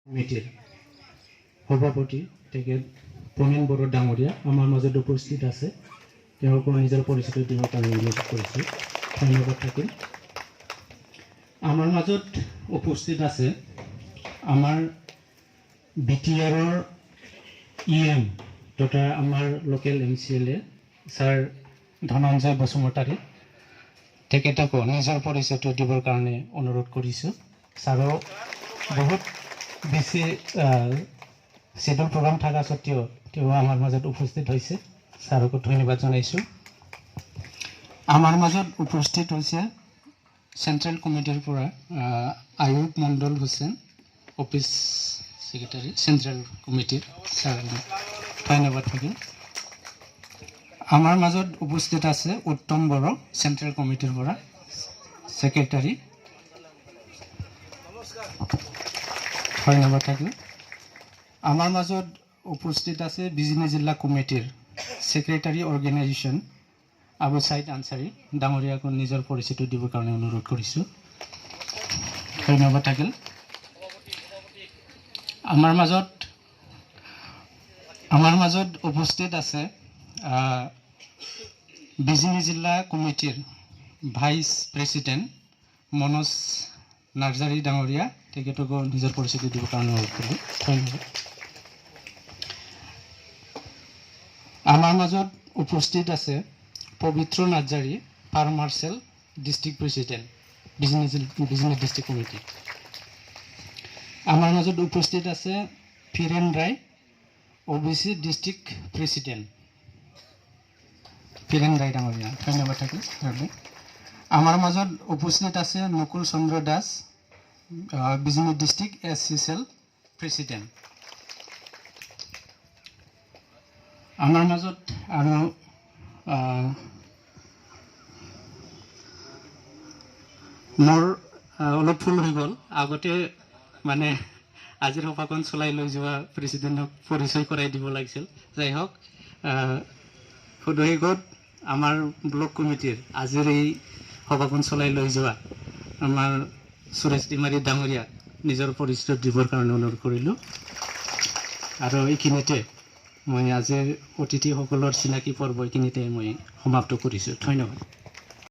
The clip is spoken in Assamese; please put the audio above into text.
কমিটিৰ সভাপতি তেখেত পনেন বড়ো ডাঙৰীয়া আমাৰ মাজত উপস্থিত আছে। তেওঁকো নিজৰ পৰিচিত দিবৰ কাৰণে অনুৰোধ কৰিছোঁ। ধন্যবাদ থাকিল। আমাৰ মাজত উপস্থিত আছে আমাৰ বিটিআৰৰ EM তথা আমাৰ local MCLA sir Dhananjay Basumatary, তেখেতকো নিজৰ পৰিচয়টো দিবৰ কাৰণে অনুৰোধ কৰিছোঁ। ছাৰো বহুত বেছি শিডিউল প্ৰগ্ৰাম থকা সত্ত্বেও তেওঁ আমাৰ মাজত উপস্থিত হৈছে। ছাৰকো ধন্যবাদ জনাইছোঁ। আমাৰ মাজত উপস্থিত হৈছে চেণ্ট্ৰেল কমিটিৰ পৰা আয়ুব মণ্ডল হুছেইন, অফিচ ছেক্ৰেটাৰী চেণ্ট্ৰেল কমিটিৰ, ছাৰ ধন্যবাদ থাকিল। আমাৰ মাজত উপস্থিত আছে উত্তম বড়ো চেণ্ট্ৰেল কমিটিৰ পৰা ছেক্ৰেটাৰী, ধন্যবাদ থাকিল। আমাৰ মাজত উপস্থিত আছে বিজনী জিলা কমিটিৰ ছেক্ৰেটাৰী অৰ্গেনাইজেশ্যন আবু ছাইদ আনচাৰী ডাঙৰীয়াকো নিজৰ পৰিচয়টো দিবৰ কাৰণে অনুৰোধ কৰিছোঁ। ধন্যবাদ থাকিল। আমাৰ মাজত উপস্থিত আছে বিজনী জিলা কমিটিৰ ভাইচ প্ৰেচিডেণ্ট মনোজ নাৰ্জাৰী ডাঙৰীয়া, তেখেতকো নিজৰ পৰিচয়টো দিবৰ কাৰণে অনুৰোধ কৰিলোঁ। ধন্যবাদ। আমাৰ মাজত উপস্থিত আছে পবিত্ৰ নাৰ্জাৰী ফাৰ্ম মাৰ্চেল district president Bijni district committee. আমাৰ মাজত উপস্থিত আছে Firen Roy OBC district president, Firen Roy ডাঙৰীয়া, ধন্যবাদ থাকিল। আমাৰ মাজত উপস্থিত আছে Mukul Chandra Das Bijni district SC cell president. আমাৰ মাজত আৰু মোৰ অলপ ভুল হৈ গ'ল। আগতে মানে আজিৰ সভাখন চলাই লৈ যোৱা প্ৰেচিডেণ্টক পৰিচয় কৰাই দিব লাগিছিল। যাই হওক, সদস্যগত আমাৰ ব্লক কমিটিৰ আজিৰ এই সভাখন চলাই লৈ যোৱা আমাৰ সুৰেশ টিমাৰী ডাঙৰীয়া নিজৰ পৰিচয় দিবৰ কাৰণে অনুৰোধ কৰিলোঁ। আৰু এইখিনিতে মই আজিৰ অতিথিসকলৰ চিনাকি পৰ্ব এইখিনিতে মই সমাপ্ত কৰিছোঁ। ধন্যবাদ।